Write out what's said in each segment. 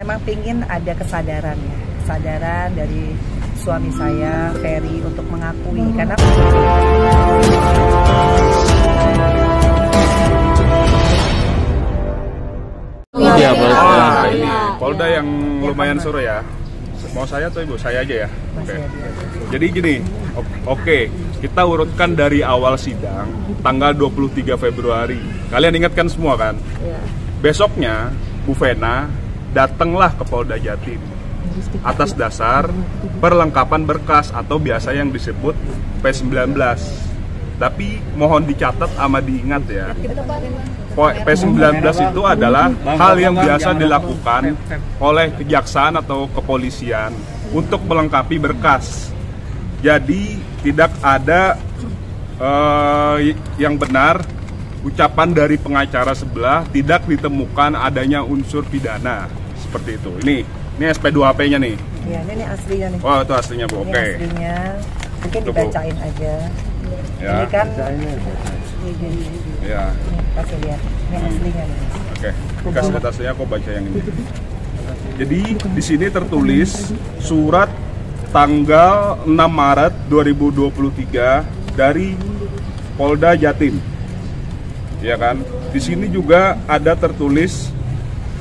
Memang pingin ada kesadaran ya, kesadaran dari suami saya, Ferry, untuk mengakui karena Iya, ini Polda yang lumayan seru ya. Mau saya atau Ibu? Saya aja ya. Oke. Jadi gini, oke, kita urutkan dari awal sidang tanggal 23 Februari. Kalian ingatkan semua kan? Iya. Besoknya Bu Vena datanglah ke Polda Jatim atas dasar perlengkapan berkas atau biasa yang disebut P19. Tapi mohon dicatat sama diingat ya, P19 itu adalah hal yang biasa dilakukan oleh kejaksaan atau kepolisian untuk melengkapi berkas. Jadi tidak ada yang benar ucapan dari pengacara sebelah, tidak ditemukan adanya unsur pidana seperti itu. Ini SP2AP-nya nih. ya, ini aslinya nih. Oh, itu aslinya Bu. Ini Oke. aslinya, mungkin Itu, Bu. dibacain aja. Ya. Ini kan, Ya. ini kasih lihat, ini aslinya nih. Oke, kasih lihat aslinya, aku baca yang ini. Jadi di sini tertulis surat tanggal 6 Maret 2023 dari Polda Jatim. Ya kan? Di sini juga ada tertulis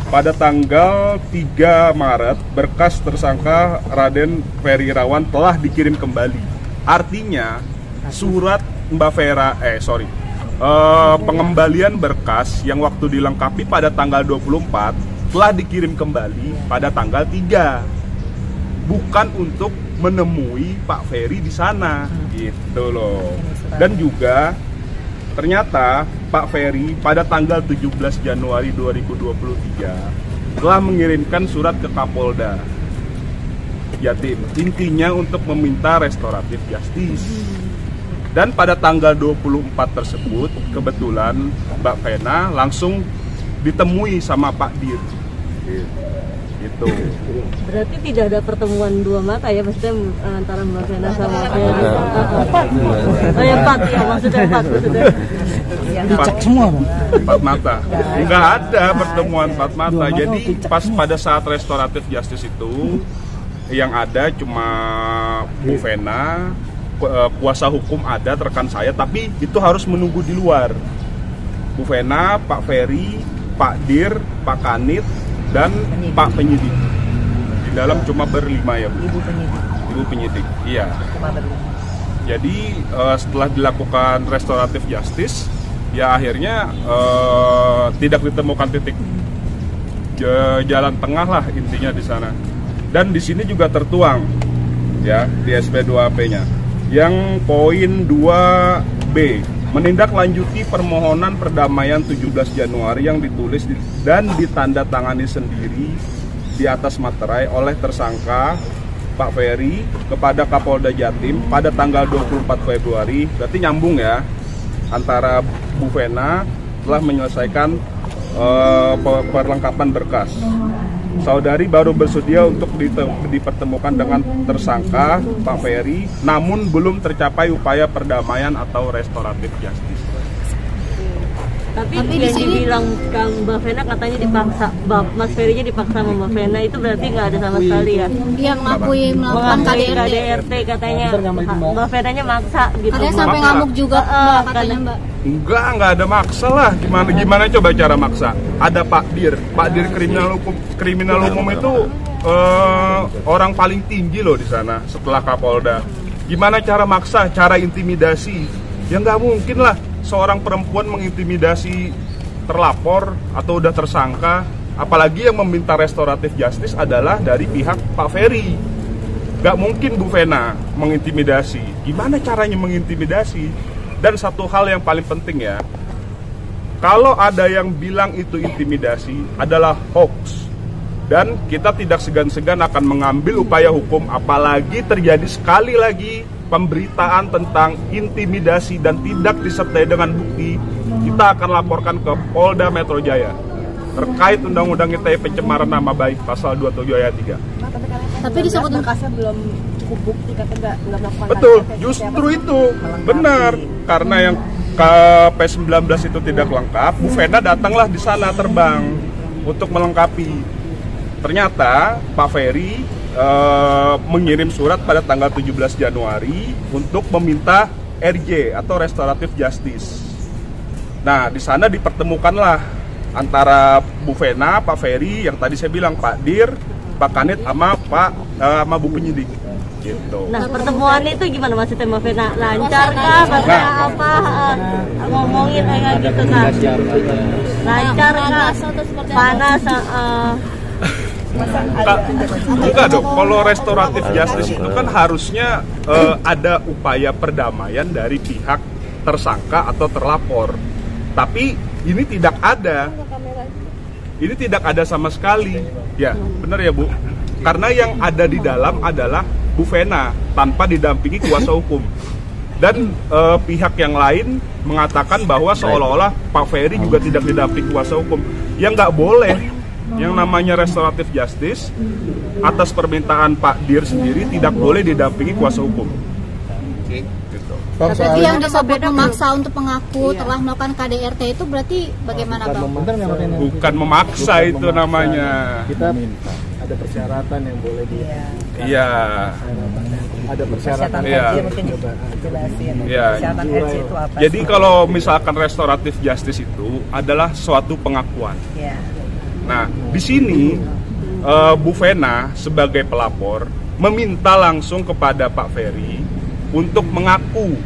pada tanggal 3 Maret berkas tersangka Raden Ferry Irawan telah dikirim kembali. Artinya surat Mbak Vera, pengembalian berkas yang waktu dilengkapi pada tanggal 24 telah dikirim kembali pada tanggal 3. Bukan untuk menemui Pak Ferry di sana, gitu loh. Dan juga ternyata Pak Ferry pada tanggal 17 Januari 2023 telah mengirimkan surat ke Kapolda Jatim, intinya untuk meminta restoratif justice. Dan pada tanggal 24 tersebut kebetulan Mbak Vena langsung ditemui sama Pak Dir. Gitu. Berarti tidak ada pertemuan dua mata ya, maksudnya antara Mbak Vena sama Ferry. Oh ya, 4 ya, maksudnya 4 maksudnya. Dicek semua, empat mata. Nggak ada pertemuan empat mata. Jadi pas pada saat restoratif justice itu yang ada cuma Bu Vena, kuasa hukum ada, rekan saya, tapi itu harus menunggu di luar. Bu Vena, Pak Ferry, Pak Dir, Pak Kanit, dan Pak Penyidik. Di dalam cuma berlima ya Bu. Ibu penyidik, iya. Cuma berlima. Jadi setelah dilakukan restoratif justice, ya akhirnya tidak ditemukan titik jalan tengah lah intinya di sana. Dan di sini juga tertuang ya di SP2AP-nya yang poin 2B, menindaklanjuti permohonan perdamaian 17 Januari yang ditulis dan ditandatangani sendiri di atas materai oleh tersangka Pak Ferry kepada Kapolda Jatim pada tanggal 24 Februari. Berarti nyambung ya, antara Bu Vena telah menyelesaikan perlengkapan berkas. Saudari baru bersedia untuk dipertemukan dengan tersangka Pak Ferry, namun belum tercapai upaya perdamaian atau restoratif justice. Tapi yang dibilang Kang Mbak Vena katanya dipaksa, Mas Ferry-nya dipaksa sama Mbak Vena, itu berarti nggak ada sama sekali ya? Iya, mengakui melakukan KDRT katanya, Mbak Vena-nya maksa gitu. Katanya sampai ngamuk juga Mbak, katanya Mbak. Enggak ada maksa lah. Gimana coba cara maksa? Ada Pak Dir kriminal umum itu orang paling tinggi loh di sana setelah Kapolda. Gimana cara maksa? Cara intimidasi? Ya nggak mungkin lah seorang perempuan mengintimidasi terlapor atau udah tersangka, apalagi yang meminta restoratif justice adalah dari pihak Pak Ferry. Gak mungkin Bu Vena mengintimidasi. Gimana caranya mengintimidasi? Dan satu hal yang paling penting ya, kalau ada yang bilang itu intimidasi adalah hoax, dan kita tidak segan-segan akan mengambil upaya hukum, apalagi terjadi sekali lagi pemberitaan tentang intimidasi dan tidak disertai dengan bukti, kita akan laporkan ke Polda Metro Jaya terkait Undang-Undang ITE pencemaran nama baik pasal 27 ayat 3. Tapi disebut berkasnya belum cukup bukti, katanya nggak melakukan. Betul, justru itu benar, karena yang P19 itu tidak lengkap. Bu Vena datanglah di sana terbang untuk melengkapi. ternyata Pak Ferry mengirim surat pada tanggal 17 Januari untuk meminta RJ atau Restoratif Justice. Nah, di sana dipertemukanlah antara Bu Vena, Pak Ferry, yang tadi saya bilang Pak Dir, Pak Kanit, sama sama Bu Penyidik. Gitu. Nah, pertemuan itu gimana maksudnya Mbak Vena? Lancar kah? Maksudnya apa? Ngomongin kayak gitu kan? Lancar kah? Panas? Enggak dong, kalau restoratif justice itu kan harusnya ada upaya perdamaian dari pihak tersangka atau terlapor. Tapi ini tidak ada. Ini tidak ada sama sekali. Ya, benar ya Bu. Karena yang ada di dalam adalah Bu Vena tanpa didampingi kuasa hukum. Dan pihak yang lain mengatakan bahwa seolah-olah Pak Ferry juga tidak didampingi kuasa hukum. Yang nggak boleh, yang namanya restoratif justice atas permintaan Pak Dir sendiri tidak boleh didampingi kuasa hukum. Gitu. Tapi yang disebut memaksa untuk mengaku telah melakukan KDRT itu berarti bagaimana Bang? Bukan memaksa itu namanya. Kita ada persyaratan yang boleh Iya. Ada persyaratan. Iya. Mungkin jelasin. Iya. Persyaratan RJ itu apa? Jadi kalau misalkan restoratif justice itu adalah suatu pengakuan. Iya. Nah, di sini Bu Vena sebagai pelapor meminta langsung kepada Pak Ferry untuk mengakui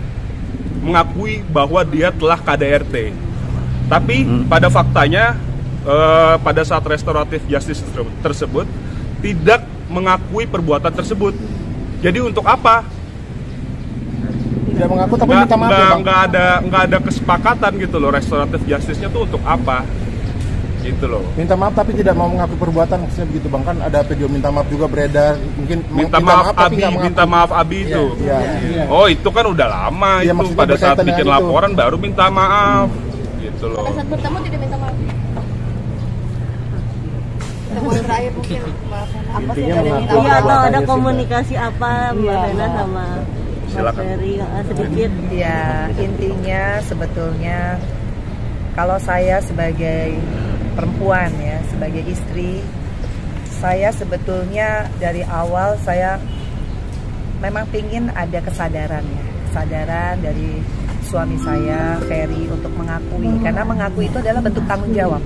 bahwa dia telah KDRT. Tapi pada faktanya pada saat restoratif justice tersebut tidak mengakui perbuatan tersebut. Jadi untuk apa? Tidak mengaku tapi minta maaf ya, Bang? Nggak ada kesepakatan gitu loh, restoratif justice-nya tuh untuk apa? Gitu loh. Minta maaf tapi tidak mau mengakui perbuatan, maksudnya begitu Bang. Kan ada video minta maaf juga beredar, mungkin minta maaf Abi itu. Iya. Oh, itu kan udah lama Ya, itu pada saat bikin itu. laporan baru minta maaf. Gitu loh. Pada saat bertemu tidak minta maaf. Pertemuan terakhir mungkin apa sih yang ada minta Iya, maaf? atau ada komunikasi apa Mbak Vena sama Mas Silakan. Ferry sedikit? Ya, intinya sebetulnya kalau saya sebagai perempuan ya, sebagai istri, saya sebetulnya dari awal saya memang pingin ada kesadaran ya, kesadaran dari suami saya, Ferry, untuk mengakui, karena mengakui itu adalah bentuk tanggung jawab.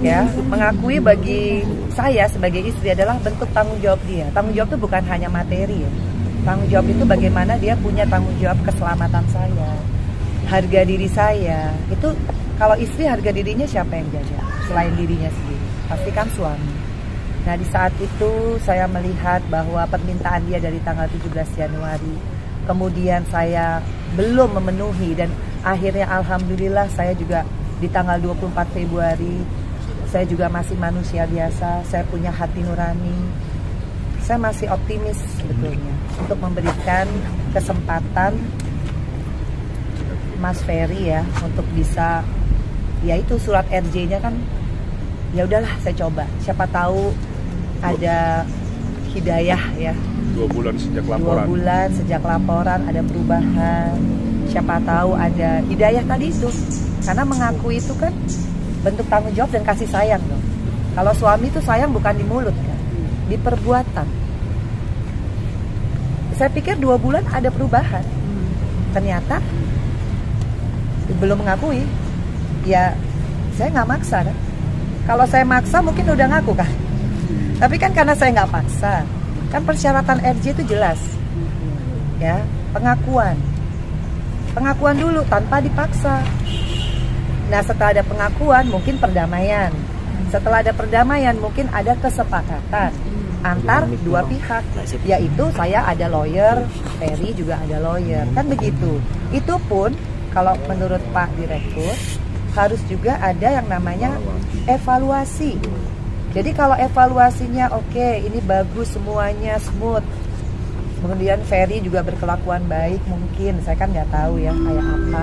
Ya, mengakui bagi saya sebagai istri adalah bentuk tanggung jawab dia. Tanggung jawab itu bukan hanya materi ya. Tanggung jawab itu bagaimana dia punya tanggung jawab keselamatan saya, harga diri saya. Itu kalau istri harga dirinya siapa yang jaga selain dirinya sendiri? Pasti kan suami. Nah, di saat itu saya melihat bahwa permintaan dia dari tanggal 17 Januari, kemudian saya belum memenuhi, dan akhirnya alhamdulillah saya juga di tanggal 24 Februari, saya juga masih manusia biasa, saya punya hati nurani. Saya masih optimis sebetulnya untuk memberikan kesempatan Mas Ferry ya untuk bisa, yaitu surat RJ-nya kan, ya udahlah saya coba. Siapa tahu ada hidayah ya. 2 bulan sejak 2 laporan. bulan sejak laporan ada perubahan. Siapa tahu ada hidayah tadi itu. Karena mengakui itu kan bentuk tanggung jawab dan kasih sayang dong. Kalau suami itu sayang bukan di mulut kan, di perbuatan. Saya pikir 2 bulan ada perubahan. Ternyata belum mengakui. Ya saya nggak maksa kan. Kalau saya maksa mungkin udah ngaku kan. Tapi kan karena saya nggak paksa, kan persyaratan RJ itu jelas. Ya, pengakuan dulu tanpa dipaksa. Nah, setelah ada pengakuan mungkin perdamaian. Setelah ada perdamaian mungkin ada kesepakatan antar dua pihak, yaitu saya ada lawyer, Ferry juga ada lawyer, kan begitu. Itu pun kalau menurut Pak Direktur harus juga ada yang namanya evaluasi. Jadi kalau evaluasinya oke, ini bagus semuanya smooth, kemudian Ferry juga berkelakuan baik, mungkin saya kan nggak tahu ya kayak apa,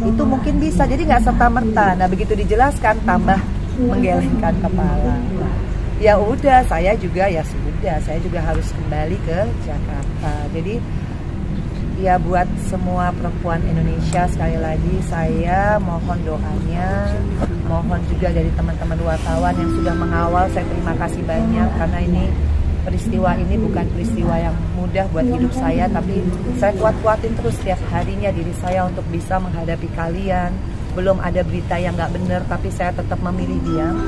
itu mungkin bisa. Jadi nggak serta-merta. Nah, begitu dijelaskan tambah menggelengkan kepala. Ya udah, saya juga ya sudah, saya juga harus kembali ke Jakarta. Jadi Ya, buat semua perempuan Indonesia, sekali lagi saya mohon doanya, mohon juga dari teman-teman wartawan yang sudah mengawal. Saya terima kasih banyak karena peristiwa ini bukan peristiwa yang mudah buat hidup saya, tapi saya kuat-kuatin terus setiap harinya diri saya untuk bisa menghadapi kalian. Belum ada berita yang nggak benar, tapi saya tetap memilih diam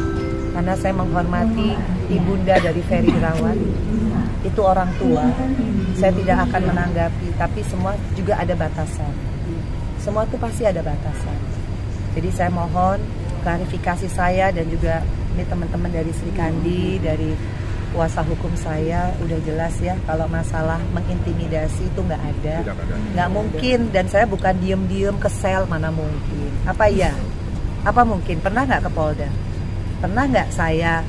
karena saya menghormati ibunda dari Ferry Irawan. Itu orang tua, saya tidak akan menanggapi, tapi semua juga ada batasan. Semua itu pasti ada batasan. Jadi saya mohon klarifikasi saya dan juga ini teman-teman dari Sri Kandi, dari kuasa hukum saya udah jelas ya, kalau masalah mengintimidasi itu nggak ada, nggak mungkin. Dan saya bukan diem-diem ke sel, mana mungkin. Apa iya? Apa mungkin? Pernah nggak ke Polda? Pernah nggak saya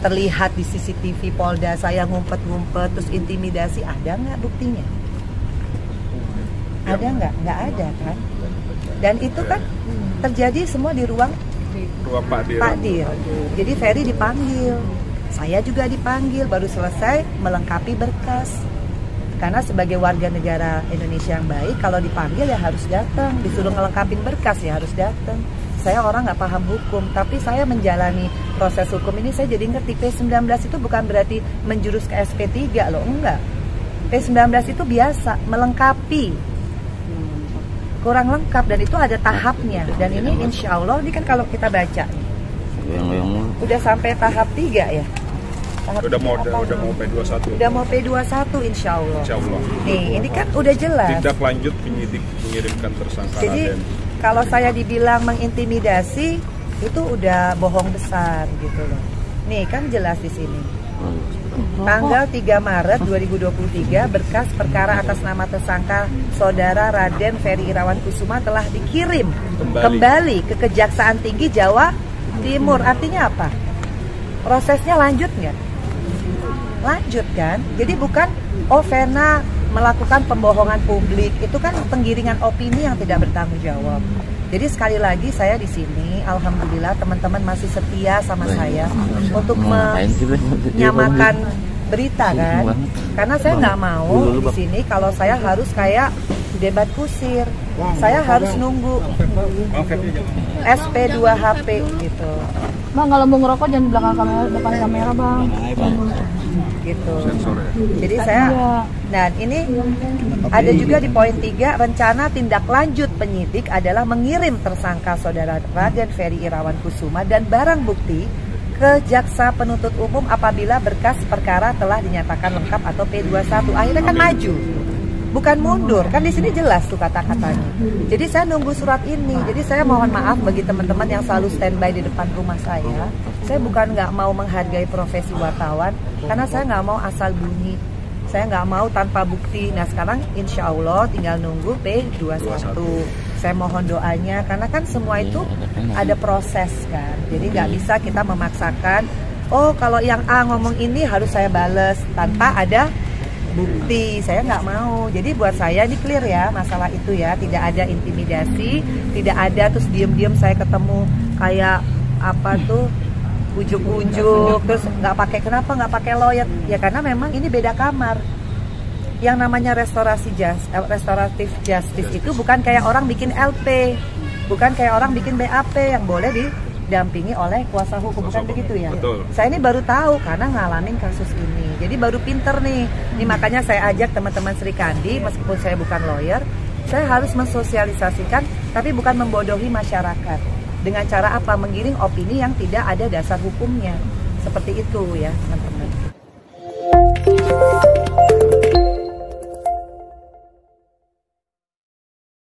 terlihat di CCTV Polda saya ngumpet-ngumpet terus intimidasi? Ada nggak buktinya? Ada nggak? Nggak ada kan? Dan itu kan terjadi semua di ruang Pak Dir. Jadi Ferry dipanggil, saya juga dipanggil, baru selesai melengkapi berkas. Karena sebagai warga negara Indonesia yang baik, kalau dipanggil ya harus datang, disuruh ngelengkapin berkas ya harus datang. Saya orang nggak paham hukum, tapi saya menjalani proses hukum ini, saya jadi ngerti P19 itu bukan berarti menjurus ke SP3 loh, enggak. P19 itu biasa, melengkapi, kurang lengkap, dan itu ada tahapnya. Dan ini insya Allah, ini kan kalau kita baca nih, udah sampai tahap 3 ya. Udah mau P21. Udah mau P21 insya Allah. Insya Allah. Nih, ini kan udah jelas. Tindak lanjut penyidik mengirimkan tersangka Jadi, Raden. kalau saya dibilang mengintimidasi, itu udah bohong besar gitu loh. Nih kan jelas di sini. Tanggal 3 Maret 2023, berkas perkara atas nama tersangka Saudara Raden Ferry Irawan Kusuma telah dikirim kembali ke Kejaksaan Tinggi Jawa Timur. Artinya apa? Prosesnya lanjut nggak? Lanjut kan? Jadi bukan Vena melakukan pembohongan publik, itu kan penggiringan opini yang tidak bertanggung jawab. Jadi sekali lagi saya di sini, alhamdulillah teman-teman masih setia sama saya untuk menyamakan berita kan. Karena saya nggak mau di sini kalau saya harus kayak debat kusir. Saya harus nunggu SP2HP gitu. Bang, kalau mau ngerokok jangan di belakang kamera, depan kamera bang. Gitu. Jadi saya, nah ini ada juga di poin 3, rencana tindak lanjut penyidik adalah mengirim tersangka Saudara Raden Ferry Irawan Kusuma dan barang bukti ke Jaksa Penuntut Umum apabila berkas perkara telah dinyatakan lengkap atau P21. Akhirnya kan maju, bukan mundur. Kan di sini jelas tuh kata-katanya. Jadi saya nunggu surat ini. Jadi saya mohon maaf bagi teman-teman yang selalu standby di depan rumah saya. Saya bukan nggak mau menghargai profesi wartawan, karena saya nggak mau asal bunyi. Saya nggak mau tanpa bukti. Nah sekarang insya Allah tinggal nunggu P21. Saya mohon doanya, karena kan semua itu ada proses kan. Jadi nggak bisa kita memaksakan, oh kalau yang A ngomong ini harus saya bales tanpa ada bukti. Saya nggak mau. Jadi buat saya ini clear ya masalah itu ya. Tidak ada intimidasi, tidak ada terus diem-diem saya ketemu kayak apa tuh ujuk-ujuk terus nggak pakai, kenapa nggak pakai lawyer ya, karena memang ini beda kamar. Yang namanya restoratif justice itu bukan kayak orang bikin LP, bukan kayak orang bikin BAP yang boleh didampingi oleh kuasa hukum, bukan begitu ya. Betul. Saya ini baru tahu karena ngalamin kasus ini, jadi baru pinter nih. Ini makanya saya ajak teman-teman Sri Kandi, meskipun saya bukan lawyer, saya harus mensosialisasikan, tapi bukan membodohi masyarakat. Dengan cara apa? Menggiring opini yang tidak ada dasar hukumnya. Seperti itu ya teman-teman.